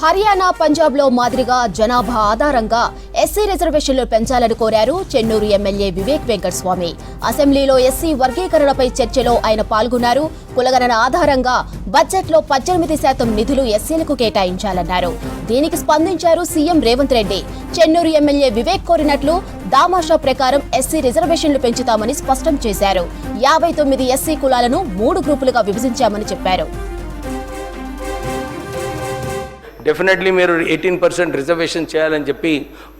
హర్యానా, పంజాబ్లో మాదిరిగా జనాభా ఆధారంగా ఎస్సీ రిజర్వేషన్లు పెంచాలని కోరారు చెన్నూరు ఎమ్మెల్యే వివేక్ వెంకటస్వామి. అసెంబ్లీలో ఎస్సీ వర్గీకరణపై చర్చలో ఆయన పాల్గొన్నారు. కులగణన ఆధారంగా బడ్జెట్లో 18% నిధులు ఎస్సీలకు కేటాయించాలన్నారు. దీనికి స్పందించారు సీఎం రేవంత్ రెడ్డి. చెన్నూరు ఎమ్మెల్యే వివేక్ కోరినట్లు దామాషా ప్రకారం ఎస్సీ రిజర్వేషన్లు పెంచుతామని స్పష్టం చేశారు. 59 ఎస్సీ కులాలను 3 గ్రూపులుగా విభజించామని చెప్పారు. డెఫినెట్లీ మీరు 18% రిజర్వేషన్ చేయాలని చెప్పి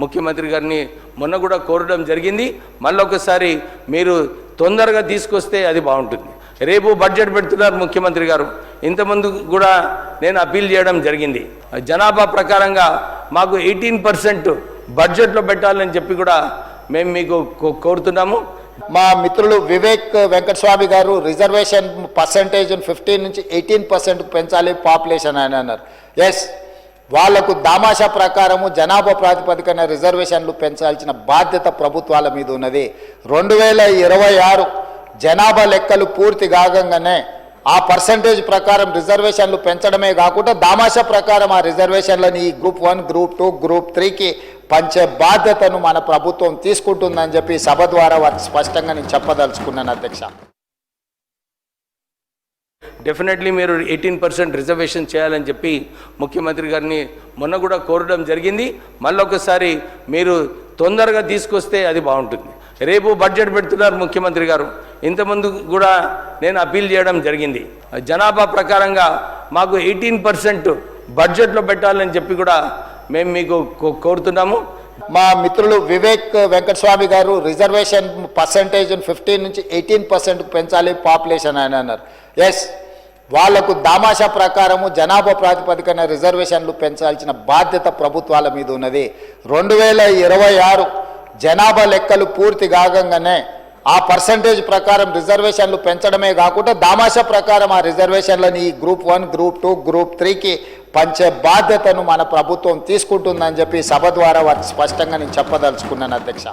ముఖ్యమంత్రి గారిని మొన్న కూడా కోరడం జరిగింది. మళ్ళొకసారి మీరు తొందరగా తీసుకొస్తే అది బాగుంటుంది. రేపు బడ్జెట్ పెడుతున్నారు ముఖ్యమంత్రి గారు. ఇంతకుముందు కూడా నేను అప్పీల్ చేయడం జరిగింది. జనాభా ప్రకారంగా మాకు 18% బడ్జెట్లో పెట్టాలని చెప్పి కూడా మేము మీకు కోరుతున్నాము. మా మిత్రులు వివేక్ వెంకటస్వామి గారు రిజర్వేషన్ పర్సంటేజ్ 15 నుంచి 18% పెంచాలి పాపులేషన్ అని అన్నారు. ఎస్, వాళ్లకు దామాషా ప్రకారము జనాభా ప్రాతిపదికన రిజర్వేషన్లు పెంచాల్సిన బాధ్యత ప్రభుత్వాల మీద ఉన్నది. 2026 జనాభా లెక్కలు పూర్తి కాగానే ఆ పర్సంటేజ్ ప్రకారం రిజర్వేషన్లు పెంచడమే కాకుండా దామాషా ప్రకారం ఆ రిజర్వేషన్లని ఈ గ్రూప్ 1, గ్రూప్ 2, గ్రూప్ 3కి పంచే బాధ్యతను మన ప్రభుత్వం తీసుకుంటుందని చెప్పి సభ ద్వారా వారికి స్పష్టంగా నేను చెప్పదలుచుకున్నాను అధ్యక్ష. డెఫినెట్లీ మీరు 18% రిజర్వేషన్ చేయాలని చెప్పి ముఖ్యమంత్రి గారిని మొన్న కూడా కోరడం జరిగింది. మళ్ళొకసారి మీరు తొందరగా తీసుకొస్తే అది బాగుంటుంది. రేపు బడ్జెట్ పెడుతున్నారు ముఖ్యమంత్రి గారు. ఇంతకుముందు కూడా నేను అప్పీల్ చేయడం జరిగింది. జనాభా ప్రకారంగా మాకు 18% బడ్జెట్లో పెట్టాలని చెప్పి కూడా మేము మీకు కోరుతున్నాము. మా మిత్రులు వివేక్ వెంకటస్వామి గారు రిజర్వేషన్ పర్సంటేజ్ 15 నుంచి 18% పెంచాలి పాపులేషన్ అని అన్నారు. ఎస్, వాళ్లకు దామాషా ప్రకారము జనాభా ప్రాతిపదికన రిజర్వేషన్లు పెంచాల్సిన బాధ్యత ప్రభుత్వాల మీద ఉన్నది. 2026 జనాభా లెక్కలు పూర్తి కాగానే ఆ పర్సంటేజ్ ప్రకారం రిజర్వేషన్లు పెంచడమే కాకుండా దామాషా ప్రకారం ఆ రిజర్వేషన్లని ఈ గ్రూప్ 1, గ్రూప్ 2, గ్రూప్ 3కి పంచే బాధ్యతను మన ప్రభుత్వం తీసుకుంటుందని చెప్పి సభ ద్వారా వారికి స్పష్టంగా నేను చెప్పదలుచుకున్నాను అధ్యక్ష.